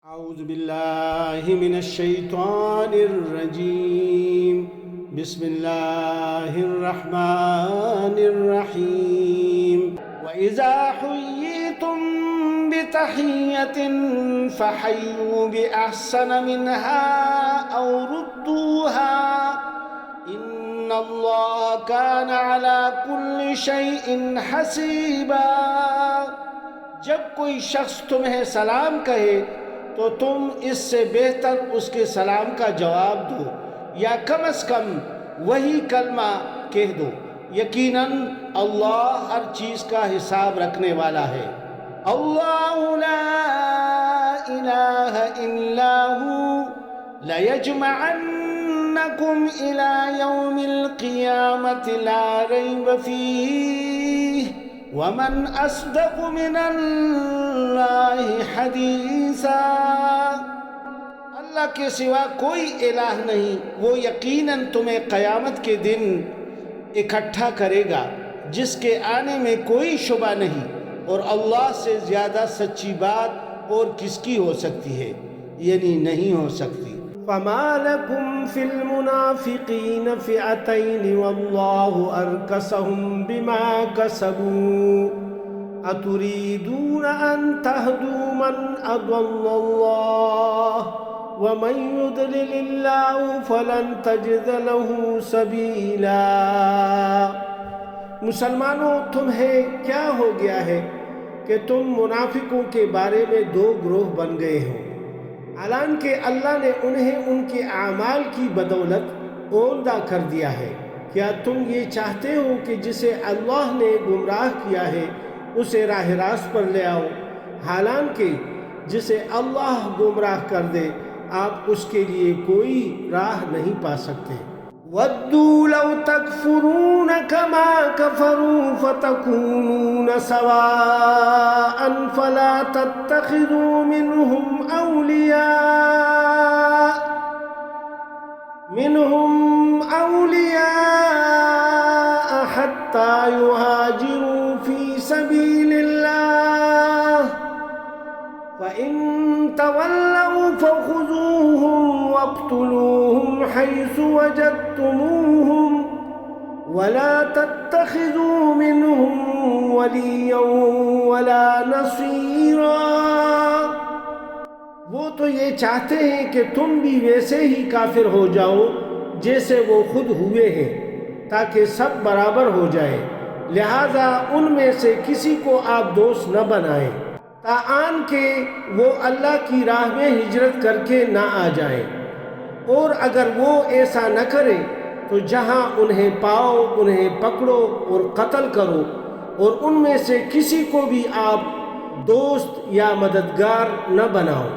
أعوذ بالله من الشيطان الرجيم بسم الله الرحمن الرحيم وإذا حييتم بتحية فحيوا بأحسن منها أو ردوها إن الله كان على كل شيء حسيبا۔ جب کوئی شخص تمہیں سلام کہے تو تم اس سے بہتر اس کے سلام کا جواب دو یا کم از کم وہی کلمہ کہہ دو، یقیناً اللہ ہر چیز کا حساب رکھنے والا ہے۔ اللہ لا الہ الا ہو لیجمعنکم الی یوم القیامۃ لا ریب فیہ ومن اصدق من اللہ حدیثا۔ اللہ کے سوا کوئی الہ نہیں، وہ یقیناً تمہیں قیامت کے دن اکٹھا کرے گا جس کے آنے میں کوئی شبہ نہیں، اور اللہ سے زیادہ سچی بات اور کس کی ہو سکتی ہے، یعنی نہیں ہو سکتی۔ فما لکم فی المنافقین فئتین واللہ ارکسہم بما کسبوا اتریدون ان تہدوا من اضل اللہ ومن یضلل اللہ فلن تجد له سبیلا۔ مسلمانوں، تمہیں کیا ہو گیا ہے کہ تم منافقوں کے بارے میں دو گروہ بن گئے ہو، حالانکہ اللہ نے انہیں ان کے اعمال کی بدولت اوندہ کر دیا ہے۔ کیا تم یہ چاہتے ہو کہ جسے اللہ نے گمراہ کیا ہے اسے راہ راست پر لے آؤ؟ حالانکہ جسے اللہ گمراہ کر دے آپ اس کے لیے کوئی راہ نہیں پا سکتے۔ وَدُّوا لَوْ تَكْفُرُونَ كَمَا كَفَرُوا فَتَكُونُونَ سَوَاءً فَلَا تَتَّخِذُوا مِنْهُمْ أَوْلِيَاءَ حَتَّى يُهَاجِرُوا فِي سَبِيلِ اللَّهِ فَإِن تَوَلَّوْا فَخُذُوهُمْ وَاقْتُلُوهُمْ حَيْثُ وَجَدتُّمُوهُمْ وَلَا تَتَّخِذُوا مِنْهُمْ وَلِيًّا وَلَا نَصِيرًا۔ وہ تو یہ چاہتے ہیں کہ تم بھی ویسے ہی کافر ہو جاؤ جیسے وہ خود ہوئے ہیں، تاکہ سب برابر ہو جائے، لہذا ان میں سے کسی کو آپ دوست نہ بنائیں تاآن کہ وہ اللہ کی راہ میں ہجرت کر کے نہ آ جائیں، اور اگر وہ ایسا نہ کرے تو جہاں انہیں پاؤ انہیں پکڑو اور قتل کرو، اور ان میں سے کسی کو بھی آپ دوست یا مددگار نہ بناؤ۔